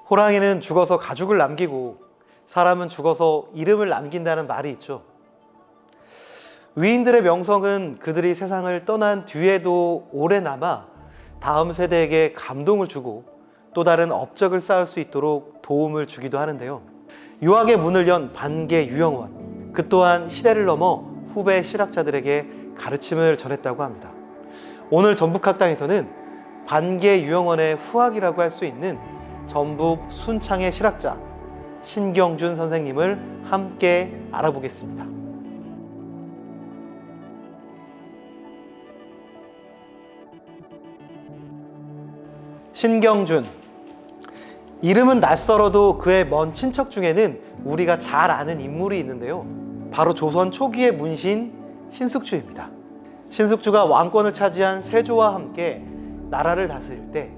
호랑이는 죽어서 가죽을 남기고 사람은 죽어서 이름을 남긴다는 말이 있죠. 위인들의 명성은 그들이 세상을 떠난 뒤에도 오래 남아 다음 세대에게 감동을 주고 또 다른 업적을 쌓을 수 있도록 도움을 주기도 하는데요. 유학의 문을 연 반개 유영원, 그 또한 시대를 넘어 후배 실학자들에게 가르침을 전했다고 합니다. 오늘 전북학당에서는 반개 유영원의 후학이라고 할 수 있는 전북 순창의 실학자 신경준 선생님을 함께 알아보겠습니다. 신경준, 이름은 낯설어도 그의 먼 친척 중에는 우리가 잘 아는 인물이 있는데요. 바로 조선 초기의 문신 신숙주입니다. 신숙주가 왕권을 차지한 세조와 함께 나라를 다스릴 때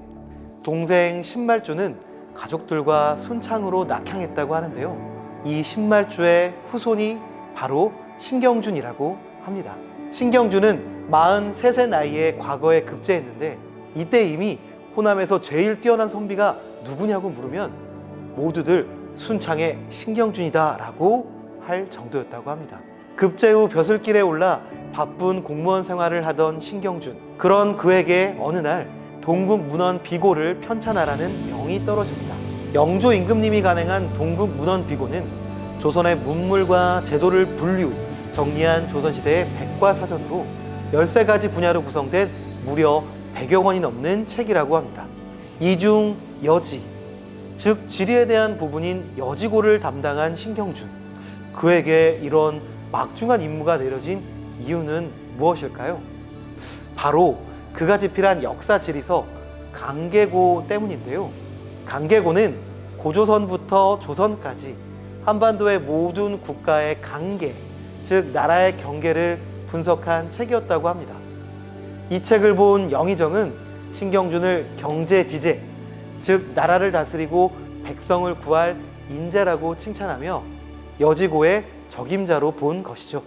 동생 신말주는 가족들과 순창으로 낙향했다고 하는데요. 이 신말주의 후손이 바로 신경준이라고 합니다. 신경준은 43세 나이에 과거에 급제했는데 이때 이미 호남에서 제일 뛰어난 선비가 누구냐고 물으면 모두들 순창의 신경준이다 라고 할 정도였다고 합니다. 급제 후 벼슬길에 올라 바쁜 공무원 생활을 하던 신경준, 그런 그에게 어느 날 동국 문헌 비고를 편찬하라는 명이 떨어집니다. 영조 임금님이 간행한 동국 문헌 비고는 조선의 문물과 제도를 분류, 정리한 조선시대의 백과사전으로 13가지 분야로 구성된 무려 100여 권이 넘는 책이라고 합니다. 이 중 여지, 즉 지리에 대한 부분인 여지고를 담당한 신경준, 그에게 이런 막중한 임무가 내려진 이유는 무엇일까요? 바로 그가 집필한 역사 지리서 강계고 때문인데요. 강계고는 고조선부터 조선까지 한반도의 모든 국가의 강계, 즉 나라의 경계를 분석한 책이었다고 합니다. 이 책을 본 영의정은 신경준을 경제지제, 즉 나라를 다스리고 백성을 구할 인재라고 칭찬하며 여지고의 적임자로 본 것이죠.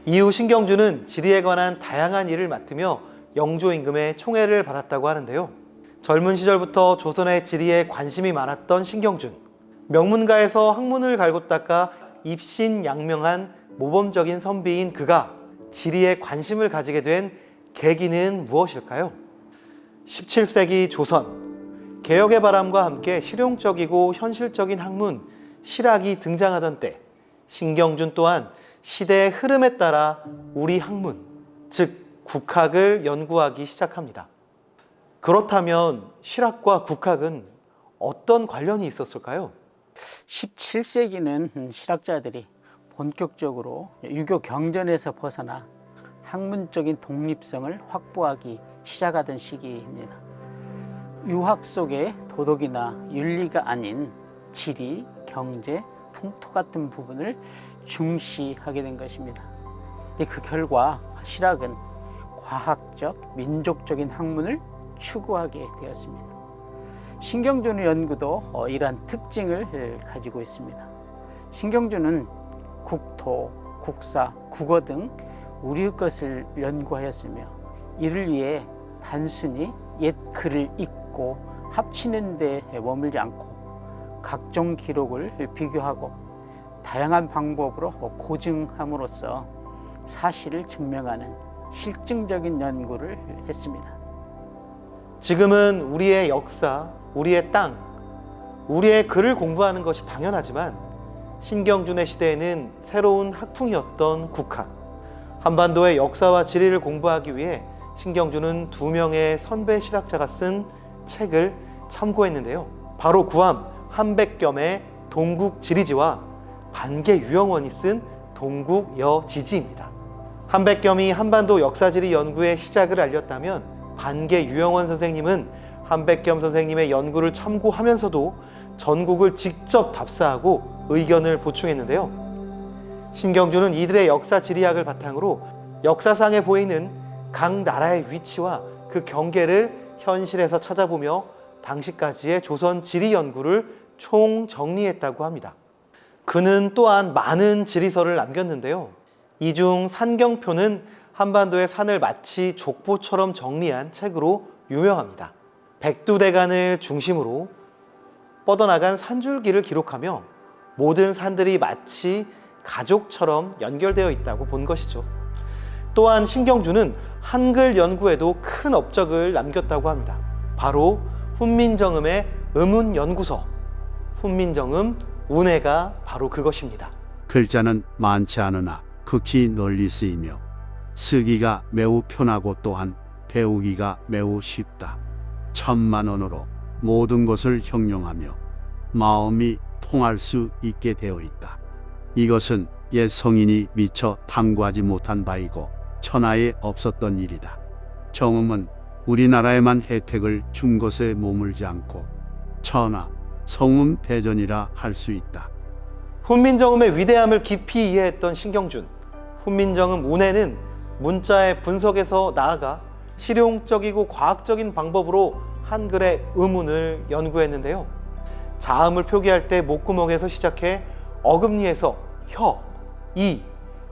이후 신경준은 지리에 관한 다양한 일을 맡으며 영조 임금의 총애를 받았다고 하는데요. 젊은 시절부터 조선의 지리에 관심이 많았던 신경준, 명문가에서 학문을 갈고 닦아 입신양명한 모범적인 선비인 그가 지리에 관심을 가지게 된 계기는 무엇일까요? 17세기 조선, 개혁의 바람과 함께 실용적이고 현실적인 학문, 실학이 등장하던 때 신경준 또한 시대의 흐름에 따라 우리 학문, 즉 국학을 연구하기 시작합니다. 그렇다면 실학과 국학은 어떤 관련이 있었을까요? 17세기는 실학자들이 본격적으로 유교 경전에서 벗어나 학문적인 독립성을 확보하기 시작하던 시기입니다. 유학 속에 도덕이나 윤리가 아닌 지리, 경제, 풍토 같은 부분을 중시하게 된 것입니다. 그 결과 실학은 과학적, 민족적인 학문을 추구하게 되었습니다. 신경준의 연구도 이러한 특징을 가지고 있습니다. 신경준은 국토, 국사, 국어 등 우리의 것을 연구하였으며 이를 위해 단순히 옛 글을 읽고 합치는 데 머물지 않고 각종 기록을 비교하고 다양한 방법으로 고증함으로써 사실을 증명하는 실증적인 연구를 했습니다. 지금은 우리의 역사, 우리의 땅, 우리의 글을 공부하는 것이 당연하지만 신경준의 시대에는 새로운 학풍이었던 국학. 한반도의 역사와 지리를 공부하기 위해 신경준은 2명의 선배 실학자가 쓴 책을 참고했는데요. 바로 구암 한백겸의 동국지리지와 반개 유영원이 쓴 동국여지지입니다. 한백겸이 한반도 역사지리 연구의 시작을 알렸다면 반개 유영원 선생님은 한백겸 선생님의 연구를 참고하면서도 전국을 직접 답사하고 의견을 보충했는데요. 신경준은 이들의 역사지리학을 바탕으로 역사상에 보이는 각 나라의 위치와 그 경계를 현실에서 찾아보며 당시까지의 조선 지리 연구를 총정리했다고 합니다. 그는 또한 많은 지리서를 남겼는데요. 이 중 산경표는 한반도의 산을 마치 족보처럼 정리한 책으로 유명합니다. 백두대간을 중심으로 뻗어나간 산줄기를 기록하며 모든 산들이 마치 가족처럼 연결되어 있다고 본 것이죠. 또한 신경주는 한글 연구에도 큰 업적을 남겼다고 합니다. 바로 훈민정음의 음운연구서, 훈민정음 운해가 바로 그것입니다. 글자는 많지 않으나 극히 널리 쓰이며 쓰기가 매우 편하고 또한 배우기가 매우 쉽다. 천만 언어로 모든 것을 형용하며 마음이 통할 수 있게 되어 있다. 이것은 옛 성인이 미처 탐구하지 못한 바이고 천하에 없었던 일이다. 정음은 우리나라에만 혜택을 준 것에 머물지 않고 천하, 성운 대전이라 할 수 있다. 훈민정음의 위대함을 깊이 이해했던 신경준. 훈민정음 운해는 문자의 분석에서 나아가 실용적이고 과학적인 방법으로 한글의 음운을 연구했는데요. 자음을 표기할 때 목구멍에서 시작해 어금니에서 혀, 이,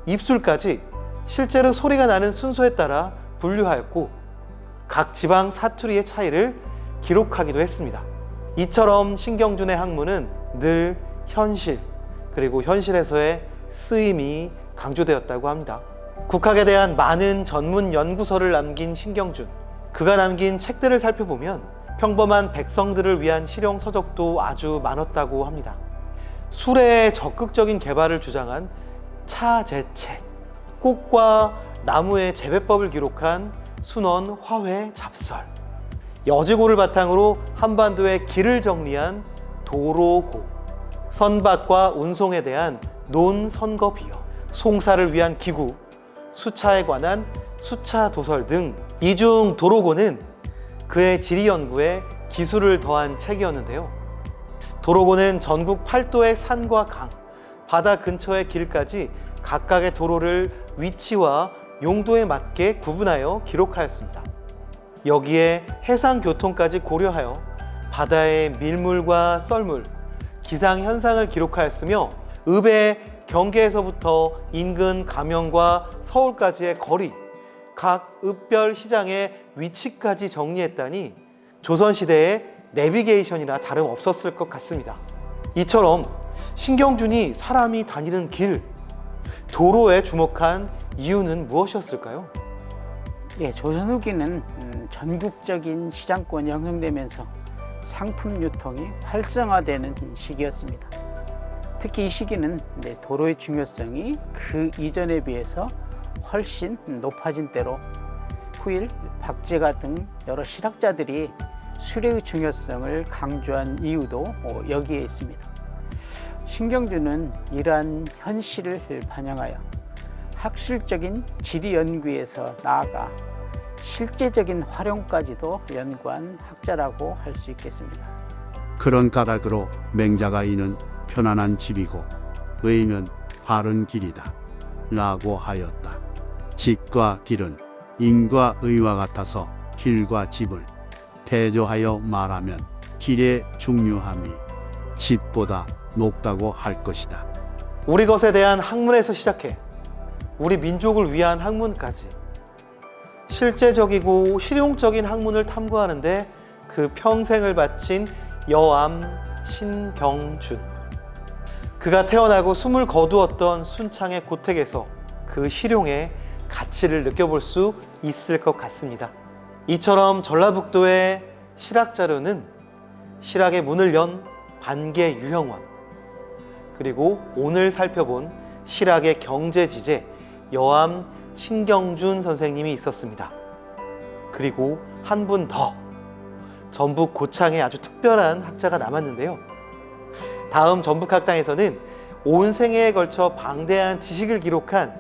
입술까지 실제로 소리가 나는 순서에 따라 분류하였고 각 지방 사투리의 차이를 기록하기도 했습니다. 이처럼 신경준의 학문은 늘 현실, 그리고 현실에서의 쓰임이 강조되었다고 합니다. 국학에 대한 많은 전문 연구서를 남긴 신경준. 그가 남긴 책들을 살펴보면 평범한 백성들을 위한 실용 서적도 아주 많았다고 합니다. 수레의 적극적인 개발을 주장한 차제책, 꽃과 나무의 재배법을 기록한 순원 화훼 잡설, 여지고를 바탕으로 한반도의 길을 정리한 도로고, 선박과 운송에 대한 논선거비어, 송사를 위한 기구, 수차에 관한 수차 도설 등 이중 도로고는 그의 지리 연구에 기술을 더한 책이었는데요. 도로고는 전국 8도의 산과 강, 바다 근처의 길까지 각각의 도로를 위치와 용도에 맞게 구분하여 기록하였습니다. 여기에 해상 교통까지 고려하여 바다의 밀물과 썰물, 기상 현상을 기록하였으며 읍의 경계에서부터 인근 가명과 서울까지의 거리, 각 읍별 시장의 위치까지 정리했다니 조선시대의 내비게이션이나 다름없었을 것 같습니다. 이처럼 신경준이 사람이 다니는 길, 도로에 주목한 이유는 무엇이었을까요? 예, 조선 후기는 전국적인 시장권이 형성되면서 상품 유통이 활성화되는 시기였습니다. 특히 이 시기는 도로의 중요성이 그 이전에 비해서 훨씬 높아진 때로 후일, 박제가 등 여러 실학자들이 수레의 중요성을 강조한 이유도 여기에 있습니다. 신경준은 이러한 현실을 반영하여 학술적인 지리 연구에서 나아가 실제적인 활용까지도 연구한 학자라고 할 수 있겠습니다. 그런 까닭으로 맹자가 이는 편안한 집이고 의는 바른 길이다 라고 하였다. 집과 길은 인과 의와 같아서 길과 집을 대조하여 말하면 길의 중요함이 집보다 높다고 할 것이다. 우리 것에 대한 학문에서 시작해 우리 민족을 위한 학문까지 실제적이고 실용적인 학문을 탐구하는데 그 평생을 바친 여암 신경준. 그가 태어나고 숨을 거두었던 순창의 고택에서 그 실용의 가치를 느껴볼 수 있을 것 같습니다. 이처럼 전라북도의 실학자료는 실학의 문을 연 반개 유형원, 그리고 오늘 살펴본 실학의 경제지제 여암 신경준 선생님이 있었습니다. 그리고 한 분 더, 전북 고창에 아주 특별한 학자가 남았는데요. 다음 전북학당에서는 온 생애에 걸쳐 방대한 지식을 기록한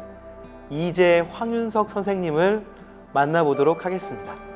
이재 황윤석 선생님을 만나보도록 하겠습니다.